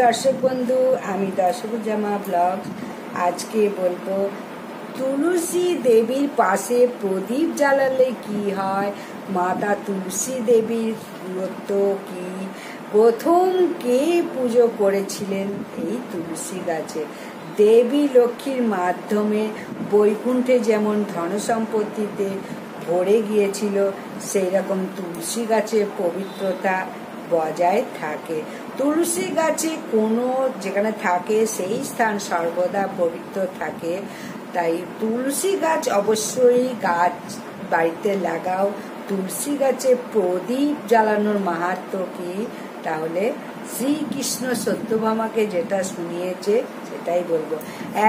দর্শক বন্ধু, আমি দর্শকুজ্জামা ব্লগ। আজকে বলবো তুলসী দেবীর পাশে প্রদীপ জ্বালালে কি হয়, মাতা তুলসী দেবীর গুরুত্ব কি, প্রথম কে পুজো করেছিলেন এই তুলসী গাছে। দেবী লক্ষ্মীর মাধ্যমে বৈকুণ্ঠে যেমন ধন সম্পত্তিতে ভরে গিয়েছিল, সেই রকম তুলসী গাছের পবিত্রতা বজায় থাকে। তুলসী গাছে যেখানে থাকে সেই স্থান সর্বদা পবিত্র থাকে। তাই তুলসী গাছ অবশ্যই বাড়িতে লাগাও। তুলসী গাছে প্রদীপ জ্বালানোর মাহাত্ম্য কি, তাহলে শ্রীকৃষ্ণ সত্যভামাকে যেটা শুনিয়েছে সেটাই বলবো।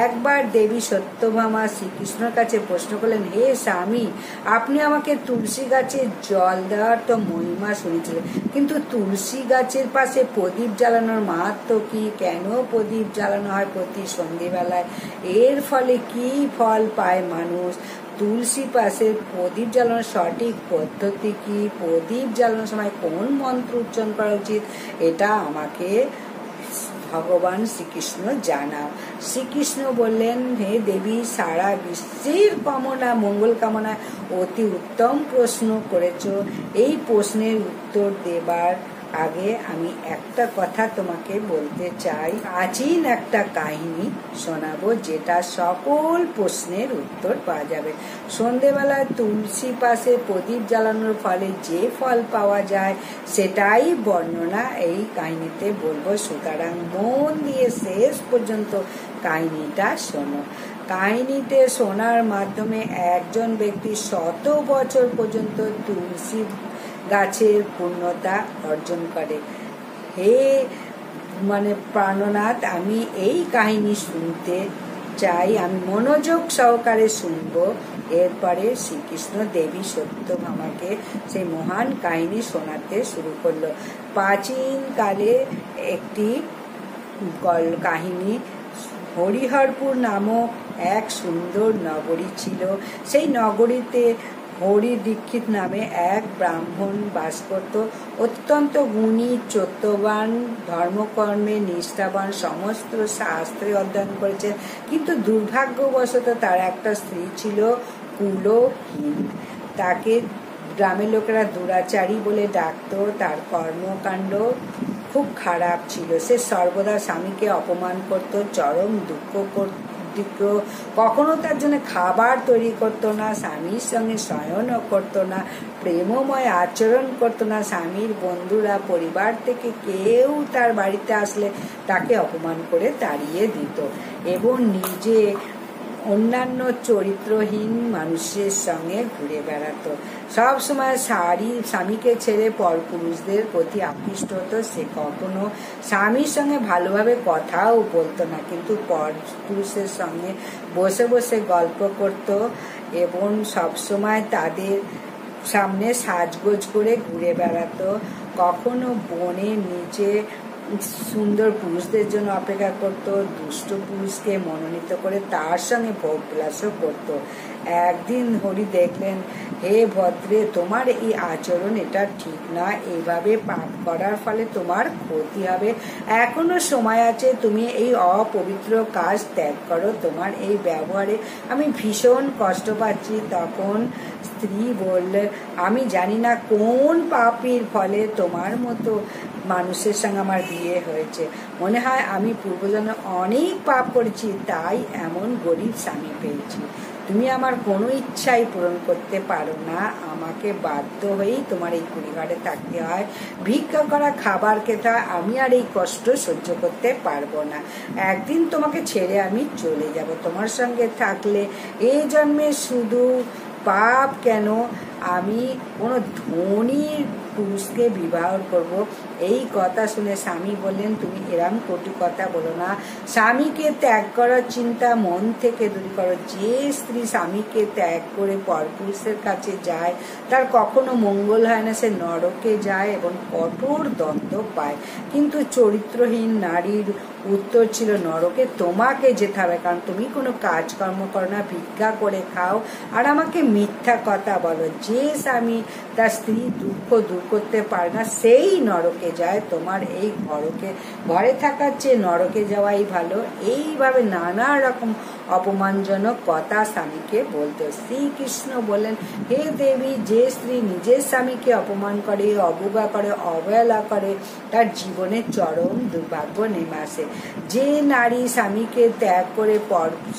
একবার দেবী সত্যভামা শ্রীকৃষ্ণের কাছে প্রশ্ন করলেন, হে স্বামী, আপনি আমাকে তুলসী গাছে জল দেওয়ার তো মহিমা শুনেছিলেন, কিন্তু তুলসী গাছের পাশে প্রদীপ জ্বালানোর মাহাত্ম্য কি, কেন প্রদীপ জ্বালানো হয় প্রতি সন্ধ্যেবেলায়, এর ফলে কি ফল পায় মানুষ, তুলসী পাশে প্রদীপ জ্বালানোর সঠিক পদ্ধতি কি, প্রদীপ জ্বালানোর সময় কোন মন্ত্র উচ্চারণ করা উচিত, এটা আমাকে ভগবান শ্রীকৃষ্ণ জানাও। শ্রীকৃষ্ণ বললেন, হে দেবী, সারা বিশ্বের কামনা মঙ্গল কামনা অতি উত্তম প্রশ্ন করেছ। এই প্রশ্নের উত্তর দেবার আগে আমি একটা কথা তোমাকে বলতে চাই। প্রাচীন একটা কাহিনী শোনাবো, যেটা সকল প্রশ্নের উত্তর পাওয়া যাবে। সন্ধেবেলায় তুলসী পাশে প্রদীপ জ্বালানোর ফলে যে ফল পাওয়া যায় সেটাই বর্ণনা এই কাহিনীতে বলবো। সুতরাং মন দিয়ে শেষ পর্যন্ত কাহিনীটা শোনো। কাহিনীতে শোনার মাধ্যমে একজন ব্যক্তি 100 বছর পর্যন্ত তুলসী গাছের পূর্ণতা অর্জন করে। হে প্রাণনাথ, আমি এই কাহিনী শুনতে চাই, আমি মনোযোগ সহকারে শুনবো। এরপরে শ্রীকৃষ্ণ দেবী সত্যভামাকে সেই মহান কাহিনী শোনাতে শুরু করলো। প্রাচীন কালে একটি কাহিনী, হরিহরপুর নামক এক সুন্দর নগরী ছিল। সেই নগরীতে হরি দীক্ষিত নামে এক ব্রাহ্মণ বাস করত। অত্যন্ত গুণী, চৈত্যবান, ধর্মকর্মে নিষ্ঠাবান, সমস্ত শাস্ত্রে অধ্যয়ন করেছে, কিন্তু দুর্ভাগ্যবশত তার একটা স্ত্রী ছিল কুলহীন। তাকে গ্রামের লোকেরা দুরাচারী বলে ডাকত। তার কর্মকাণ্ড খুব খারাপ ছিল। সে সর্বদা স্বামীকে অপমান করত, চরম দুঃখ করত, কখনো তার জন্য খাবার তৈরি করতো না, স্বামীর সঙ্গে শয়নও করতো না, প্রেমময় আচরণ করতো না। স্বামীর বন্ধুরা, পরিবার থেকে কেউ তার বাড়িতে আসলে তাকে অপমান করে তাড়িয়ে দিত এবং নিজে অন্যান্য চরিত্রহীন মানুষের সঙ্গে ঘুরে বেড়াতো। সব সময় স্বামীকে ছেড়ে পরপুরুষদের প্রতি আকৃষ্ট হতো। সে কখনো স্বামীর সঙ্গে ভালোভাবে কথাও বলতো না, কিন্তু পরপুরুষের সঙ্গে বসে বসে গল্প করত এবং সবসময় তাদের সামনে সাজগোজ করে ঘুরে বেড়াতো। কখনো বনের নিচে সুন্দর পুরুষদের জন্য অপেক্ষা করত, দুষ্ট পুরুষকে মনোনীত করে তার সঙ্গে ভোগ বিলাসও করত। একদিন হরি দেখলেন, হে ভদ্রে, তোমার এই আচরণ এটা ঠিক না, এইভাবে পাপ করার ফলে তোমার ক্ষতি হবে। এখনো সময় আছে, তুমি এই অপবিত্র কাজ ত্যাগ করো। তোমার এই ব্যবহারে আমি ভীষণ কষ্ট পাচ্ছি। তখন স্ত্রী বললে, আমি জানি না কোন পাপের ফলে তোমার মতো মানুষের সঙ্গে আমার বিয়ে হয়েছে। মনে হয় আমি পূর্বজন্মে অনেক পাপ করেছি, তাই এমন গরিব স্বামী পেয়েছি। তুমি আমার কোনো ইচ্ছাই পূরণ করতে পারো না। আমাকে বাধ্য হয়েই তোমার এই কুড়িঘরে থাকতে হয়, ভিক্ষা করা, খাবার খেতে হয়। আমি আর এই কষ্ট সহ্য করতে পারবো না। একদিন তোমাকে ছেড়ে আমি চলে যাব। তোমার সঙ্গে থাকলে এই জন্মে শুধু পাপ কেন, আমি কোনো ধনীর পুরুষকে বিবাহ করব। এই কথা শুনে স্বামী বললেন, তুমি এরম কটু কথা বলো না। স্বামীকে ত্যাগ করার চিন্তা মন থেকে দূর করো। যে স্ত্রী স্বামীকে ত্যাগ করে পরপুরুষের কাছে যায় তার কখনো মঙ্গল হয় না, সে নরকে যায় এবং কঠোর দণ্ড পায়। কিন্তু চরিত্রহীন নারীর উত্তর ছিল, নরকে তোমাকে যেতে হবে, কারণ তুমি কোনো কাজকর্ম করো না, ভিক্ষা করে খাও আর আমাকে মিথ্যা কথা বলো। যে স্বামী তার স্ত্রী দুঃখ দূর করতে পারে না, সেই নরকে নরকে যায়, তোমার এই ঘরে থাকার চেয়ে নরকে যাওয়াই ভালো। এইভাবে নানা রকম অপমানজনক কথা স্বামীকে বলতো। শ্রীকৃষ্ণ বললেন, হে দেবী, যে স্ত্রী নিজের স্বামীকে অপমান করে, অবজ্ঞা করে, অবহেলা করে, তার জীবনে চরম দুর্ভাগ্য নেমে আসে। যে নারী স্বামীকে ত্যাগ করে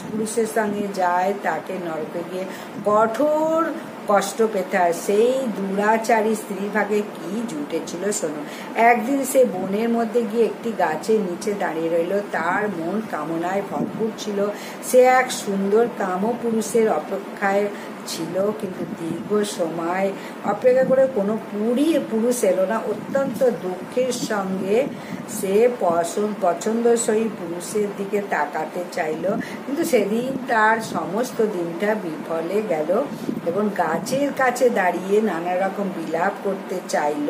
পুরুষের সঙ্গে যায়, তাকে নরকে গিয়ে কঠোর কষ্ট পেতে হয়। সেই দুরাচারী স্ত্রী ভাগে কি জুটেছিল শোনো। একদিন সে বনের মধ্যে গিয়ে একটি গাছের নিচে দাঁড়িয়ে রইল। তার মন কামনায় ভরপুর ছিল। সে এক সুন্দর কামপুরুষের অপেক্ষায় ছিল, কিন্তু দীর্ঘ সময় অপেক্ষা করে কোনো পুরুষ এলো না। অত্যন্ত দুঃখের সঙ্গে সে পছন্দসই পুরুষের দিকে তাকাতে চাইল, কিন্তু সেদিন তার সমস্ত দিনটা বিফলে গেল এবং গাছের কাছে দাঁড়িয়ে নানা রকম বিলাপ করতে চাইল।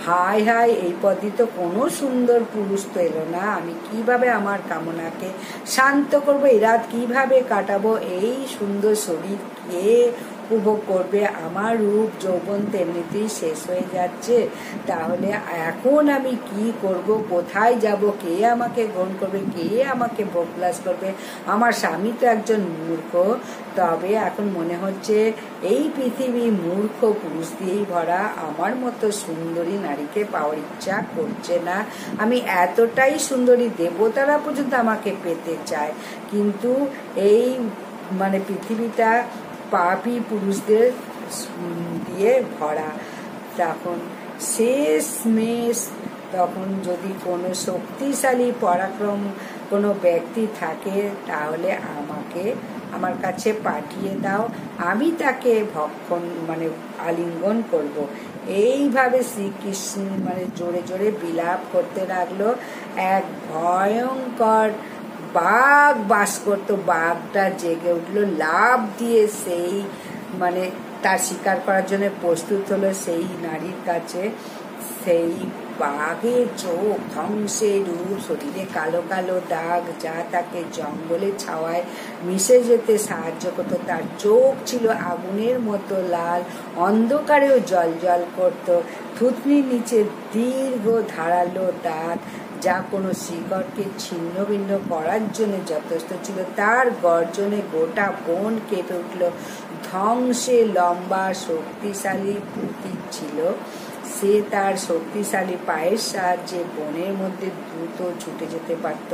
হায় হায়, এই পথে তো কোনো সুন্দর পুরুষ তো এলো না, আমি কিভাবে আমার কামনাকে শান্ত করবো, এই রাত কিভাবে কাটাবো, এই সুন্দর শরীর কে উপভোগ করবে, আমার রূপ যৌবন তেমনিতেই শেষ হয়ে যাচ্ছে, তাহলে এখন আমি কি করব, কোথায় যাব, কে আমাকে গ্রহণ করবে, কে আমাকে ভোগলাস করবে, আমার স্বামী তো একজন মূর্খ। তবে এখন মনে হচ্ছে এই পৃথিবী মূর্খ পুরুষ দিয়েই ভরা, আমার মতো সুন্দরী নারীকে পাওয়ার ইচ্ছা করছে না। আমি এতটাই সুন্দরী, দেবতারা পর্যন্ত আমাকে পেতে চায়, কিন্তু এই পৃথিবীটা পাপী পুরুষদের দিয়ে ভরা। তখন যদি কোনো শক্তিশালী পরাক্রম কোনো ব্যক্তি থাকে, তাহলে আমার কাছে পাঠিয়ে দাও, আমি তাকে আলিঙ্গন করব। এইভাবে শ্রীকৃষ্ণ জোরে জোরে বিলাপ করতে লাগলো। এক ভয়ঙ্কর বাঘ বাস করতো। বাঘটা জেগে উঠলো, লাফ দিয়ে সেই তার শিকার করার জন্য প্রস্তুত হলো সেই নারীর কাছে। সেই বাঘের চোখ, ধ্বংসের রূপ, শরীরে কালো কালো দাগ, যা তাকে জঙ্গলের ছাওয়ায় মিশে যেতে সাহায্য করতো। তার চোখ ছিল আগুনের মতো লাল, অন্ধকারেও জল জল করত। থুতনির নিচে দীর্ঘ ধারালো দাঁত, যা কোনো শিকড়কে ছিন্ন ভিন্ন করার জন্য যথেষ্ট ছিল। তার গর্জনে গোটা বন কেঁপে উঠল। ধ্বংসে লম্বা শক্তিশালী প্রতীক ছিল। সে তার শক্তিশালী পায়ের সাহায্যে বনের মধ্যে দ্রুত ছুটে যেতে পারত।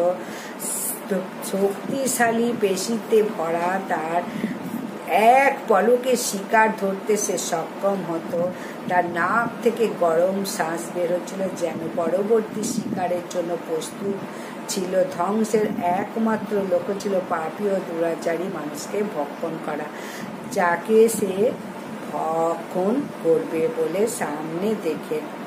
শক্তিশালী পেশিতে ভরা তার এক পলকে শিকার ধরতে সে সক্ষম হতো। তার নাক থেকে গরম শ্বাস বের হচ্ছিল, যেন পরবর্তী শিকারের জন্য প্রস্তুত ছিল। ধ্বংসের একমাত্র লক্ষ্য ছিল পাপী ও দুরাচারী মানুষকে ভক্ষণ করা, যাকে সে ভক্ষণ করবে বলে সামনে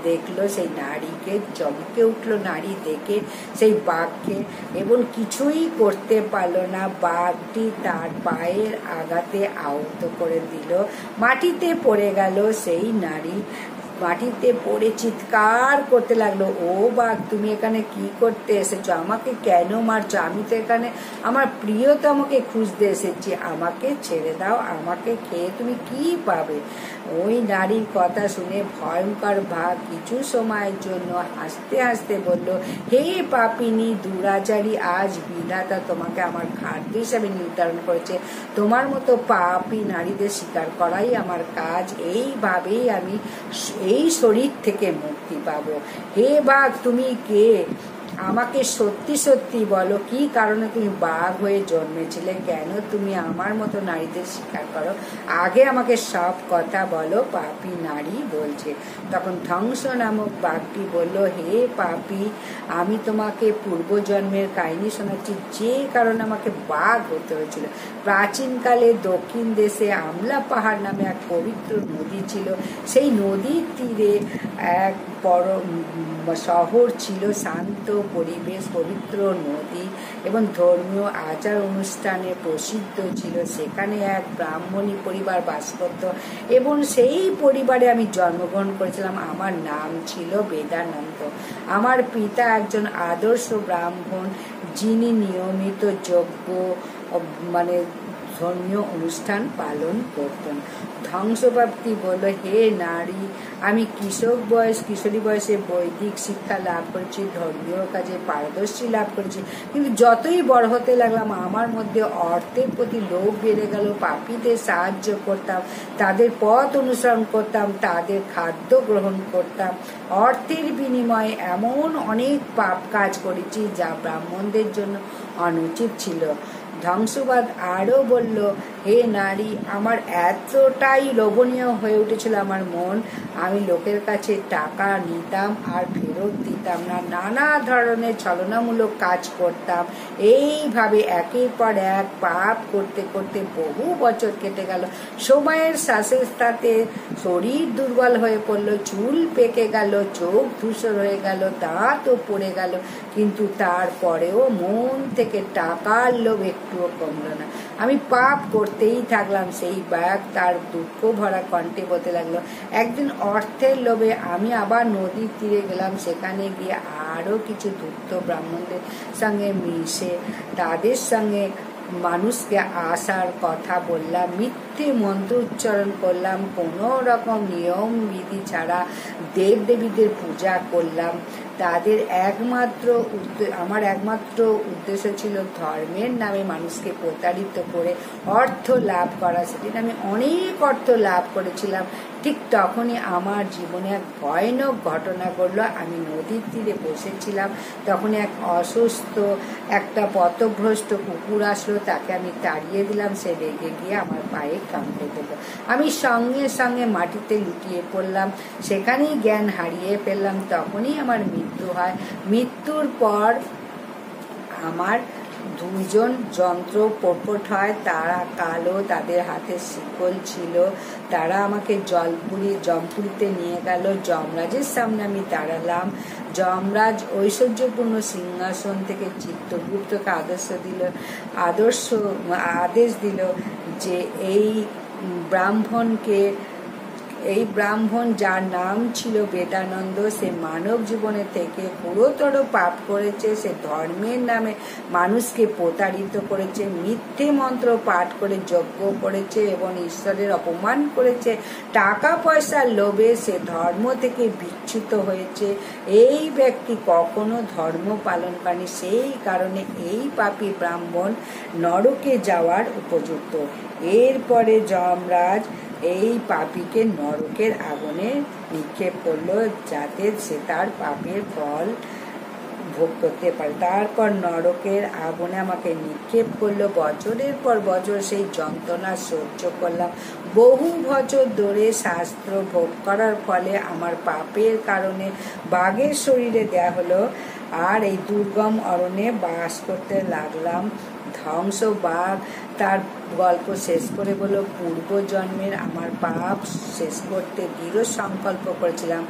দেখলো সেই নারীকে। চমকে উঠলো নারী দেখে সেই বাঘকে, এবং কিছুই করতে পারলো না। বাঘটি তার পায়ের আঘাতে আহত করে দিল। মাটিতে পড়ে গেল সেই নারী। মাটিতে পড়ে চিৎকার করতে লাগলো, ও বাঘ, তুমি এখানে কি করতে এসেছো? আমাকে কেন মারছো? আমি তো এখানে আমার প্রিয়তমকে খুঁজতে এসেছি, আমাকে ছেড়ে দাও, আমাকে খেয়ে তুমি কি পাবে? ওই নারীর কথা শুনে ভয়ঙ্কর বাঘ কিছু সময়ের জন্য হাসতে হাসতে বলল, হে পাপিনী দুরাচারী, আজ বিধাতা তোমাকে আমার খাদ্য হিসাবে নির্ধারণ করেছে। তোমার মতো পাপী নারীদের শিকার করাই আমার কাজ। এইভাবেই আমি এই শরীর থেকে মুক্তি পাবো। হে বাঘ, তুমি কে? আমাকে সত্যি সত্যি বলো, কি কারণে তুমি বাঘ হয়ে জন্মেছিলে? কেন তুমি আমার মতো নারীদের শিকার করো? আগে আমাকে সব কথা বলো। পাপী নারী বলছে। তখন ধ্বংস নামক বাঘটি বলল, হে পাপী, আমি তোমাকে পূর্বজন্মের কাহিনী শোনাচ্ছি, যে কারণে আমাকে বাঘ হতে হয়েছিল। প্রাচীনকালে দক্ষিণ দেশে আমলা পাহাড় নামে এক পবিত্র নদী ছিল। সেই নদীর তীরে এক বড় শহর ছিল। শান্ত পরিবেশ, পবিত্র নদী এবং ধর্মীয় আচার অনুষ্ঠানে প্রসিদ্ধ ছিল। সেখানে এক ব্রাহ্মণী পরিবার বাস করত এবং সেই পরিবারে আমি জন্মগ্রহণ করেছিলাম। আমার নাম ছিল বেদানন্দ। আমার পিতা একজন আদর্শ ব্রাহ্মণ, যিনি নিয়মিত যজ্ঞ ধর্মীয় অনুষ্ঠান পালন করতেন। ধ্বংসপ্রাপ্তি বলল, হে নারী, আমি কিশোরী বয়সে বৈদিক শিক্ষা লাভ করেছি, ধর্মীয় কাজে পারদর্শী লাভ করেছি, কিন্তু যতই বড় হতে লাগলাম আমার মধ্যে অর্থের প্রতি লোভ বেড়ে গেল। পাপীদের সাহায্য করতাম, তাদের পথ অনুসরণ করতাম, তাদের খাদ্য গ্রহণ করতাম। অর্থের বিনিময়ে এমন অনেক পাপ কাজ করেছি যা ব্রাহ্মণদের জন্য অনুচিত ছিল। ধ্বংসবাদ আরও বলল, হে নারী, আমার এতটাই লোভনীয় হয়ে উঠেছিল আমার মন, আমি লোকের কাছে টাকা নিতাম আর ফেরত দিতাম না, নানা ধরনের ছলনামূলক কাজ করতাম। এইভাবে একের পর এক পাপ করতে করতে বহু বছর কেটে গেল। সময়ের সাথে সাথে শরীর দুর্বল হয়ে পড়ল, চুল পেকে গেল, চোখ ধূসর হয়ে গেল, দাঁতও পড়ে গেল, কিন্তু তারপরেও মন থেকে টাকার লোভ একটুও কমল না। আমি পাপ করতেই থাকলাম। সেই ব্যাগ তার দুঃখ ভরা কণ্ঠে বলতে লাগলো, একদিন অর্থের লোভে আমি আবার নদীর তীরে গেলাম। সেখানে গিয়ে আরও কিছু ধূর্ত ব্রাহ্মণদের সঙ্গে মিশে তাদের সঙ্গে মানুষকে আসার কথা বললাম, মিথ্যে মন্ত্র উচ্চারণ করলাম, কোনো রকম নিয়ম বিধি ছাড়া দেবদেবীদের পূজা করলাম। তাদের আমার একমাত্র উদ্দেশ্য ছিল ধর্মের নামে মানুষকে প্রতারিত করে অর্থ লাভ করা। সেদিন আমি অনেক অর্থ লাভ করেছিলাম। ঠিক তখনই আমার জীবনে এক ভয়ানক ঘটনা ঘটল। আমি নদীর তীরে বসেছিলাম, তখন এক অসুস্থ একটা পথভ্রষ্ট কুকুর আসলো, তাকে আমি তাড়িয়ে দিলাম। সে রেগে গিয়ে আমার পায়ে কামড়ে দিল। আমি সঙ্গে সঙ্গে মাটিতে লুটিয়ে পড়লাম, সেখানেই জ্ঞান হারিয়ে ফেললাম। তখনই আমার মৃত্যু হয়। মৃত্যুর পর আমার দুজন যন্ত্র প্রকট হয়, তারা কালো, তাদের হাতে শিকল ছিল। তারা আমাকে জমপুরিতে নিয়ে গেল। যমরাজের সামনে আমি দাঁড়ালাম। যমরাজ ঐশ্বর্যপূর্ণ সিংহাসন থেকে চিত্রগুপ্তকে আদেশ দিল যে এই ব্রাহ্মণ যার নাম ছিল বেদানন্দ, সে মানব জীবনে থেকে গুরুতর পাপ করেছে। সে ধর্মের নামে মানুষকে প্রতারিত করেছে, মিথ্যে মন্ত্র পাঠ করে যজ্ঞ করেছে এবং ঈশ্বরের অপমান করেছে। টাকা পয়সার লোভে সে ধর্ম থেকে বিচ্যুত হয়েছে। এই ব্যক্তি কখনো ধর্ম পালন করেনি, সেই কারণে এই পাপী ব্রাহ্মণ নরকে যাওয়ার উপযুক্ত। এরপরে যমরাজ এই পাপীকে নরকের আগুনে নিক্ষেপ করলো, যাতে সে তার পাপের ফল ভোগ করতে পারে। তারপর নরকের আগুনে আমাকে নিক্ষেপ করলো। বছরের পর বছর সেই যন্ত্রণা সহ্য করলাম। বহু বছর ধরে শাস্ত্র ভোগ করার ফলে আমার পাপের কারণে বাঘের শরীরে দেয়া হলো, আর এই দুর্গম অরণ্যে বাস করতে লাগলাম। ধ্বংস বাঘ তার গল্প শেষ করে বলল, পূর্ব জন্মের আমার পাপ শেষ করতে দৃঢ় সংকল্প করেছিলাম।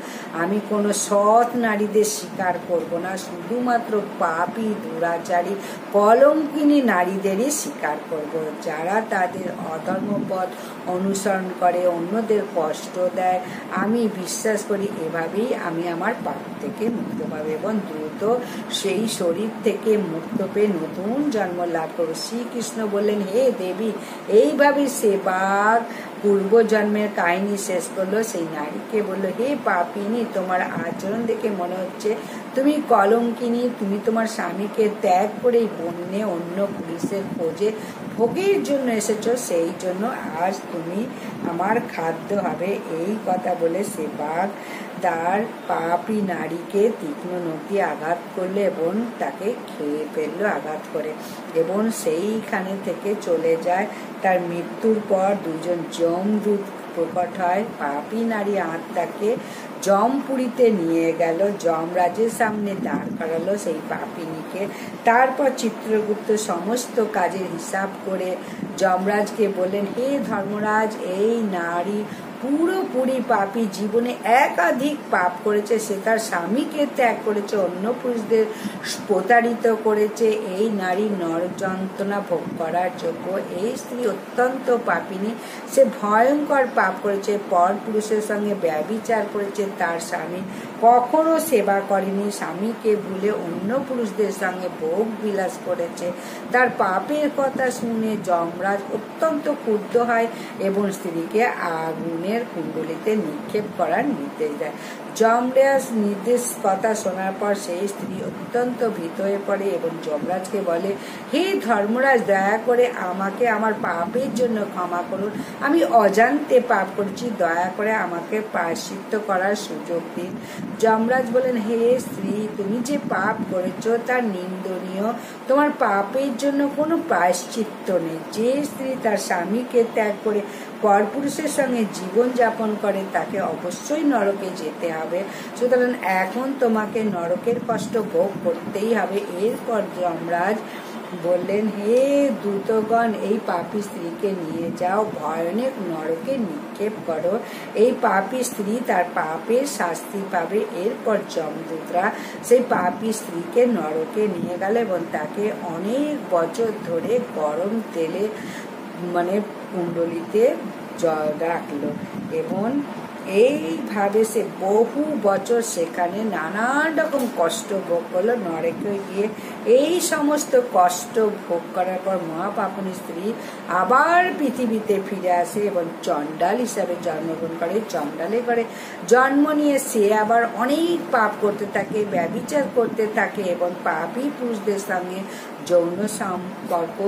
আমি কোনো সৎ নারীদের স্বীকার করব না, শুধুমাত্র পাপী, দুরাচারী, কলঙ্কিনী নারীদেরই স্বীকার করব, যারা তাদের অধর্মপথ অনুসরণ করে, অন্যদের কষ্ট দেয়। আমি বিশ্বাস করি এভাবেই আমি আমার পাপ থেকে মুক্ত পাব এবং দ্রুত সেই শরীর থেকে মুক্ত পেয়ে নতুন জন্ম লাভ করব। শ্রীকৃষ্ণ বললেন, হে দেবী, এইভাবে সে বাঘ পূর্ব জন্মের কাহিনী শেষ করলো। সেই নারীকে বলল, হে পাপিনী, তোমার আচরণ দেখে মনে হচ্ছে তুমি কলঙ্কিনী। তুমি তোমার স্বামীকে ত্যাগ করে বন্যে অন্য পুরুষের খোঁজে ভোগের জন্য এসেছো, সেই জন্য আজ তুমি আমার খাদ্য হবে। এই কথা বলে সে বাঘ তার পাপী নারীকে তীক্ষ্ণ নখে আঘাত করলো এবং তাকে খেয়ে ফেললো আঘাত করে, এবং সেইখানে থেকে চলে যায়। তার মৃত্যুর পর দুজন যমদূত প্রকট হয়। পাপী নারী আত্মাকে জমপুরীতে নিয়ে গেল, যমরাজের সামনে দাঁড় করালো সেই পাপিনীকে। তারপর চিত্রগুপ্ত সমস্ত কাজের হিসাব করে যমরাজকে বললেন, হে ধর্মরাজ, এই নারী পুরোপুরি পাপী, জীবনে একাধিক পাপ করেছে। সে তার স্বামীকে ত্যাগ করেছে, অন্য পুরুষদের প্রতারিত করেছে। এই নারী নরক যন্ত্রণা ভোগ করার যোগ্য। এই স্ত্রী অত্যন্ত পাপিনী, সে ভয়ঙ্কর পাপ করেছে, পর পুরুষের সঙ্গে ব্যভিচার করেছে, তার স্বামী কখনো সেবা করেনি, স্বামীকে ভুলে অন্য পুরুষদের সঙ্গে ভোগ বিলাস করেছে। তার পাপের কথা শুনে যমরাজ অত্যন্ত ক্ষুব্ধ হয় এবং স্ত্রীকে আগুনের কুণ্ডলিতে নিক্ষেপ করার নির্দেশ দেয়। যমরাজ নির্দেশ কথা শোনার পর সেই স্ত্রী অত্যন্ত ভীত হয়ে পড়ে এবং যমরাজকে বলে, হে ধর্মরাজ, দয়া করে আমাকে আমার পাপের জন্য ক্ষমা করুন। আমি অজান্তে পাপ করেছি, দয়া করে আমাকে প্রায়শ্চিত্ত করার সুযোগ দিন। যমরাজ বলেন, হে স্ত্রী, তুমি যে পাপ করেছো তা নিন্দনীয়। তোমার পাপের জন্য কোনো প্রায়শ্চিত্ত নেই। যে স্ত্রী তার স্বামীকে ত্যাগ করে পরপুরুষের সঙ্গে জীবন যাপন করে তাকে অবশ্যই নরকে যেতে হবে। সুতরাং এখন তোমাকে নরকের কষ্ট ভোগ করতেই হবে। এরপর যমরাজ বললেন, হে দূতগণ, এই পাপী স্ত্রীকে নিয়ে যাও, ভয়ানক নরকে নিক্ষেপ করো। এই পাপী স্ত্রী তার পাপের শাস্তি পাবে। এরপর যমদূতরা সেই পাপী স্ত্রীকে নরকে নিয়ে গেল এবং তাকে অনেক বছর ধরে গরম তেলে কুণ্ডলিতে রাখলো এবং এইভাবে সে বহু বছর সেখানে নানান রকম কষ্ট ভোগ করলো। নরকে গিয়ে এই সমস্ত কষ্ট ভোগ করার পর মহাপাপিনী স্ত্রী আবার পৃথিবীতে ফিরে আসে এবং চণ্ডাল হিসাবে জন্মগ্রহণ করে। চণ্ডালে করে জন্ম নিয়ে সে আবার অনেক পাপ করতে থাকে, ব্যভিচার করতে থাকে এবং পাপী পুরুষদের সঙ্গে যৌন সম্পর্ক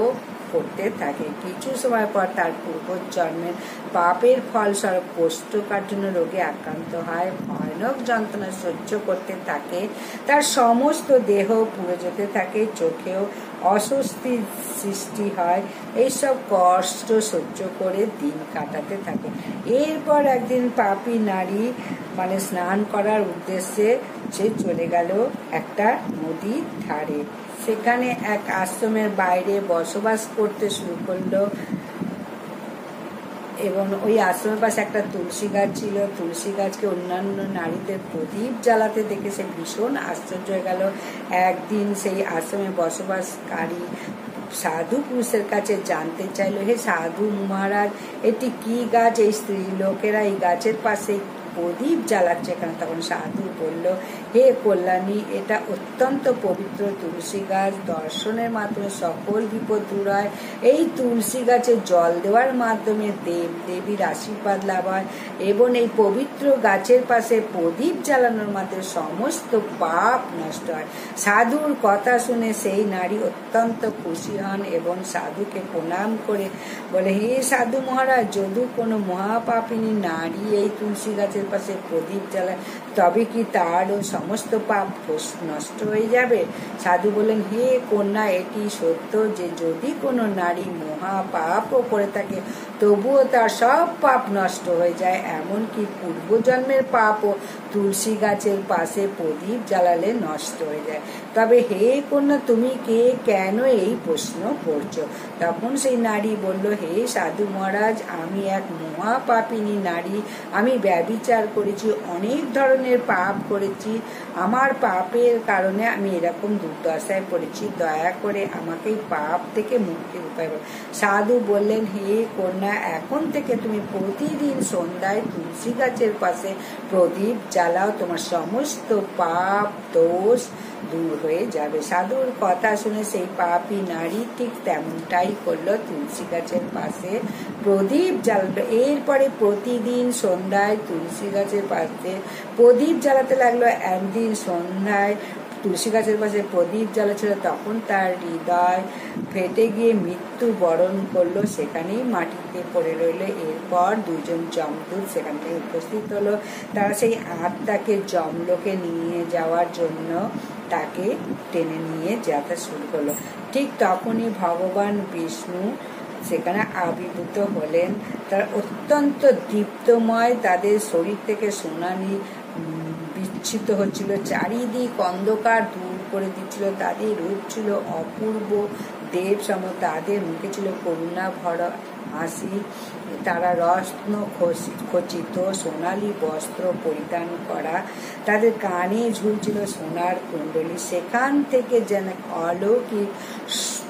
করতে থাকে। কিছু সময় পর তার পূর্বজন্মের পাপের ফলস্বরূপ কোষ্ঠকাঠিন্য রোগে আক্রান্ত হয়, ভয়ানক যন্ত্রণা সহ্য করতে থাকে। তার সমস্ত দেহ পুড়ে যেতে থাকে, চোখেও অস্বস্তির সৃষ্টি হয়। এইসব কষ্ট সহ্য করে দিন কাটাতে থাকে। এরপর একদিন পাপী নারী স্নান করার উদ্দেশ্যে সে চলে গেল একটা নদীর ধারে। সেখানে এক আশ্রমের বাইরে বসবাস করতে শুরু করলো এবং ওই আশ্রমের পাশে একটা তুলসী গাছ ছিল। তুলসী গাছকে অন্যান্য নারীদের প্রদীপ জ্বালাতে দেখে সে ভীষণ আশ্চর্য হয়ে গেল। একদিন সেই আশ্রমে বসবাসকারী সাধু পুরুষের কাছে জানতে চাইল, হে সাধু মহারাজ, এটি কি গাছ? এই স্ত্রী লোকেরা এই গাছের পাশে প্রদীপ জ্বালাচ্ছে কেন? তখন সাধু বলল, হে কল্যাণী, এটা অত্যন্ত পবিত্র তুলসী গাছ। দর্শনের মাধ্যমে সকল বিপদ দূর হয়। এই তুলসী গাছে জল দেওয়ার মাধ্যমে দেব দেবীর আশীর্বাদ লাভ হয় এবং এই পবিত্র গাছের পাশে প্রদীপ জ্বালানোর মাধ্যমে সমস্ত পাপ নষ্ট হয়। সাধুর কথা শুনে সেই নারী অত্যন্ত খুশি হন এবং সাধুকে প্রণাম করে বলে, হে সাধু মহারাজ, যদি কোনো মহাপাপিনী নারী এই তুলসী গাছের পাশে প্রদীপ জ্বালায় তবে কি তারও সমস্ত পাপ নষ্ট হয়ে যাবে? সাধু বলেন, হে কন্যা, এটি সত্য যে যদি কোনো নারী মহাপাপও করে থাকে তবুও তার সব পাপ নষ্ট হয়ে যায়। এমনকি পূর্বজন্মের পাপও তুলসী গাছের পাশে প্রদীপ জ্বালালে নষ্ট হয়ে যায়। তবে হে কন্যা, তুমি কে, কেন এই প্রশ্ন করছো? তখন সেই নারী বলল, হে সাধু মহারাজ, আমি এক মহাপাপিনী নারী। আমি ব্যভিচার করেছি, অনেক ধরনের পাপ করেছি। আমার পাপের কারণে আমি এরকম দুর্দশায় পড়েছি। দয়া করে আমাকে পাপ থেকে মুক্তির উপায় বলো। সাধু বললেন, হে কন্যা, এখন থেকে তুমি প্রতিদিন সন্ধ্যায় তুলসী গাছের পাশে প্রদীপ জ্বালাও, তোমার সমস্ত পাপ দোষ দূর হয়ে যাবে। সাধুর কথা শুনে সেই পাপী নারী ঠিক তেমনটাই করলো, তুলসী গাছের পাশে প্রদীপ জ্বালালো। এরপরে প্রতিদিন সন্ধ্যায় তুলসী গাছের পাশে প্রদীপ জ্বালাতে লাগলো। একদিন সন্ধ্যায় তুলসী গাছের পাশে প্রদীপ জ্বালাচ্ছিল, তখন তার হৃদয় ফেটে গিয়ে মৃত্যু বরণ করলো, সেখানেই মাটিতে পড়ে রইল। এরপর দুজন যমদূত সেখান থেকে উপস্থিত হলো। তারা সেই আত্মাকে যমলোকে নিয়ে যাওয়ার জন্য তাকে টেনে নিয়ে যেতে শুরু করলো। ঠিক তখনই ভগবান বিষ্ণু সেখানে আবির্ভূত হলেন। তার অত্যন্ত দীপ্তময়, তাদের শরীর থেকে সোনালি বিচ্ছিত হচ্ছিল, চারিদিক অন্ধকার দূর করে দিচ্ছিল। তাদের রূপ ছিল অপূর্ব দেব সম, তাদের মুখে ছিল করুণা ভরা হাসি। তারা রত্ন খচিত সোনালী বস্ত্র পরিধান করা, তাদের কানে ঝুলছিল সোনার কুণ্ডলী। সেখান থেকে যেন অলৌকিক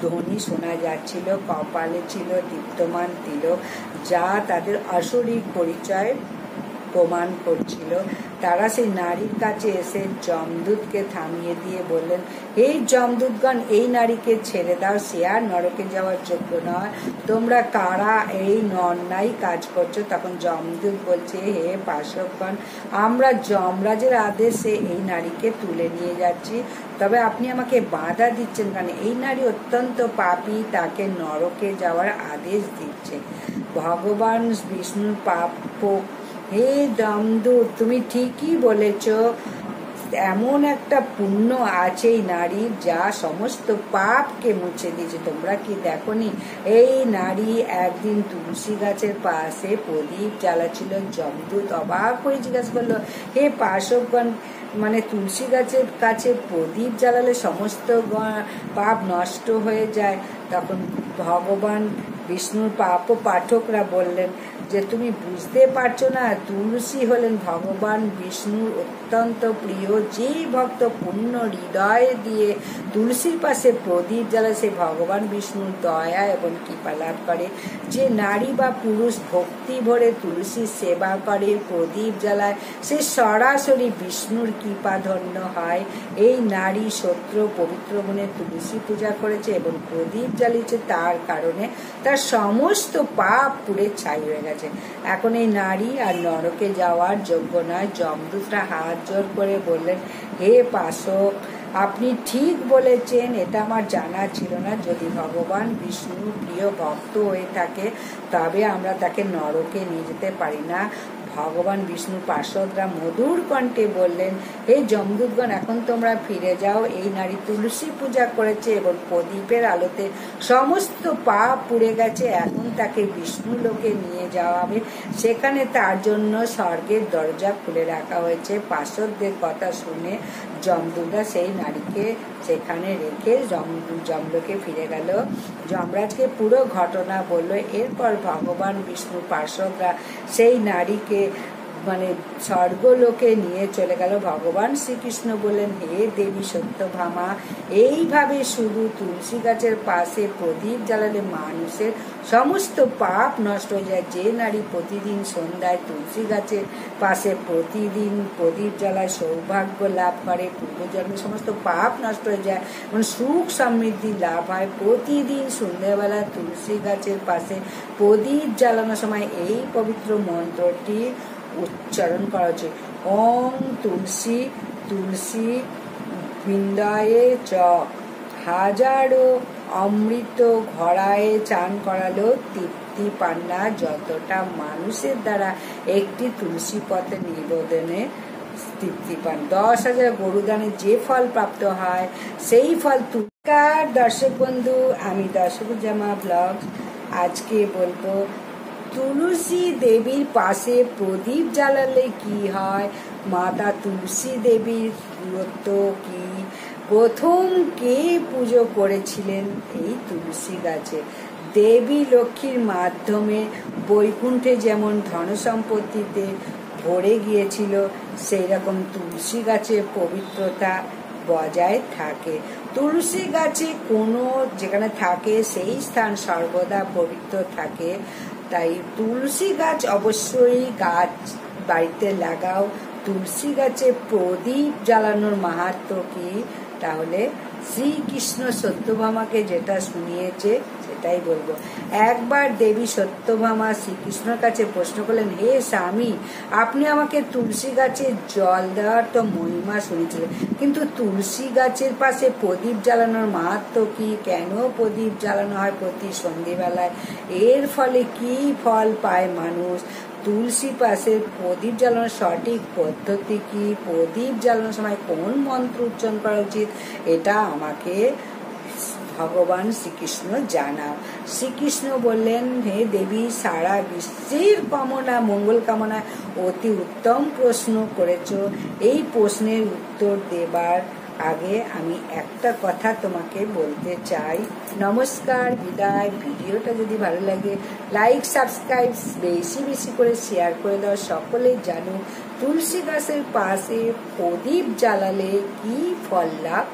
ধ্বনি শোনা যাচ্ছিল। কপালে ছিল দীপ্তমান তিলক, যা তাদের আসরিক পরিচয় প্রমাণ করছিল। তারা সেই নারীর কাছে এসে যমদূতকে থামিয়ে দিয়ে বললেন, এই যমদূতগণ, এই নারীকে ছেড়ে দাও, সে আর নরকে যাওয়ার যোগ্য নয়। তোমরা কারা এই অন্যায় কাজ করছো? তখন যমদূত বলছে, হে পার্শ্বগণ, আমরা যমরাজের আদেশে এই নারীকে তুলে নিয়ে যাচ্ছি, তবে আপনি আমাকে বাধা দিচ্ছেন কেন? এই নারী অত্যন্ত পাপী, তাকে নরকে যাওয়ার আদেশ দিচ্ছে। ভগবান বিষ্ণুর পাপ। হে যমদূত, তুমি ঠিকই বলেছ, এমন একটা পুণ্য আছে এই নারীর যা সমস্ত পাপকে মুছে দিয়েছে। তোমরা কি দেখনি? এই নারী একদিন তুলসী গাছের পাশে প্রদীপ জ্বালাচ্ছিল। যমদূত অবাক হয়ে জিজ্ঞাসা করলো, হে পার্শ্বগণ, মানে তুলসী গাছের কাছে প্রদীপ জ্বালালে সমস্ত পাপ নষ্ট হয়ে যায়? তখন ভগবান বিষ্ণুর পাপ পাঠকরা বললেন যে, তুমি বুঝতে পারছো না, তুলসী হলেন ভগবান বিষ্ণুর অত্যন্ত প্রিয়। যে ভক্ত পূর্ণ হৃদয় দিয়ে তুলসীর পাশে প্রদীপ জ্বালায়, সে ভগবান বিষ্ণুর দয়া এবং কৃপা লাভ করে। যে নারী বা পুরুষ ভক্তি ভরে তুলসীর সেবা করে, প্রদীপ জ্বালায়, সে সরাসরি বিষ্ণুর কৃপা ধন্য হয়। এই নারী সত্য পবিত্র মনে তুলসী পূজা করেছে এবং প্রদীপ জ্বালিয়েছে, তার কারণে তার সমস্ত পাপ পুড়ে ছাই হয়ে গেছে। এখন এই নারী আর নরকে যাওয়ার যোগ্য নয়। যমদূতরা হাত জোর করে বললেন, হে পার্শ্বক, আপনি ঠিক বলেছেন, এটা আমার জানা ছিল না। যদি ভগবান বিষ্ণু প্রিয় ভক্ত হয়ে থাকে তবে আমরা তাকে নরকে নিয়ে যেতে পারি না। ভগবান বিষ্ণুর পার্শ্বদরা মধুর কণ্ঠে বললেন, হে যমদূতগণ, এখন তোমরা ফিরে যাও। এই নারী তুলসী পূজা করেছে এবং প্রদীপের আলোতে সমস্ত পাপ পুড়ে গেছে। এখন তাকে বিষ্ণু লোকে নিয়ে যাওয়া হবে, সেখানে তার জন্য স্বর্গের দরজা খুলে রাখা হয়েছে। পার্শ্বদের কথা শুনে যমদূতরা সেই নারীকে সেখানে রেখে যমলোকে ফিরে গেল। যমরাজকে পুরো ঘটনা বলল। এরপর ভগবান বিষ্ণু পার্শ্বদরা সেই নারীকে মানে স্বর্গলোকে নিয়ে চলে গেল। ভগবান শ্রীকৃষ্ণ বললেন, হে দেবী সত্যভামা, এইভাবে শুধু তুলসী গাছের পাশে প্রদীপ জ্বালালে মানুষের সমস্ত পাপ নষ্ট হয়ে যায়। যে নারী প্রতিদিন সন্ধ্যায় তুলসী গাছের পাশে প্রতিদিন প্রদীপ জ্বালায়, সৌভাগ্য লাভ করে, পূর্বজন্মের সমস্ত পাপ নষ্ট হয়ে যায়, মানে সুখ সমৃদ্ধি লাভ হয়। প্রতিদিন সন্ধ্যাবেলা তুলসী গাছের পাশে প্রদীপ জ্বালানোর সময় এই পবিত্র মন্ত্রটি উচ্চারণ করা উচিত। ওম তুলসী তুলসী বৃন্দায়ে চ, হাজারো অমৃত ঘড়ায় চান করালো তৃপ্তি পান না যতটা মানুষের দ্বারা একটি তুলসী পথে নিবেদনে তৃপ্তি পান। 10,000 গরুদানে যে ফল প্রাপ্ত হয় সেই ফল। নমস্কার দর্শক বন্ধু, আমি দর্শকুজ্জামা ব্লগস। আজকে বলবো তুলসী দেবীর পাশে প্রদীপ জ্বালালে কি হয়, মাতা তুলসী দেবীর গুরুত্ব কি, প্রথম কে পুজো করেছিলেন এই তুলসী গাছে। দেবী লক্ষ্মীর মাধ্যমে বৈকুণ্ঠে যেমন ধন সম্পত্তিতে ভরে গিয়েছিল, সেই রকম তুলসী গাছের পবিত্রতা বজায় থাকে। তুলসী গাছে কোনো যেখানে থাকে সেই স্থান সর্বদা পবিত্র থাকে। তাই তুলসী গাছ অবশ্যই গাছ বাড়িতে লাগাও। তুলসী গাছে প্রদীপ জ্বালানোর মাহাত্ম্য কি, তাহলে শ্রীকৃষ্ণ সত্যভামাকে যেটা শুনিয়েছে সেটাই বলবো। একবার দেবী সত্যভামা শ্রীকৃষ্ণর কাছে প্রশ্ন করলেন, হে স্বামী, আপনি আমাকে তুলসী গাছে জল দেওয়ার তো মহিমা শুনেছিলেন, কিন্তু তুলসী গাছের পাশে প্রদীপ জ্বালানোর মাহাত্ম্য কি, কেন প্রদীপ জ্বালানো হয় প্রতি সন্ধ্যেবেলায়, এর ফলে কি ফল পায় মানুষ, তুলসী পাশে প্রদীপ জ্বালানোর সঠিক পদ্ধতি কি, প্রদীপ জ্বালানোর সময় কোন মন্ত্র উচ্চারণ করা উচিত, এটা আমাকে ভগবান শ্রীকৃষ্ণ জানাও। শ্রীকৃষ্ণ বললেন, হে দেবী, সারা বিশ্বের কামনা মঙ্গল কামনা অতি উত্তম প্রশ্ন করেছ। এই প্রশ্নের উত্তর দেবার আগে আমি একটা কথা তোমাকে বলতে চাই। নমস্কার, বিদায়। ভিডিওটা যদি ভালো লাগে লাইক সাবস্ক্রাইব বেশি বেশি করে শেয়ার করে দাও। সকলে জানো তুলসী গাছের পাশে প্রদীপ জ্বালালে কি ফল লাভ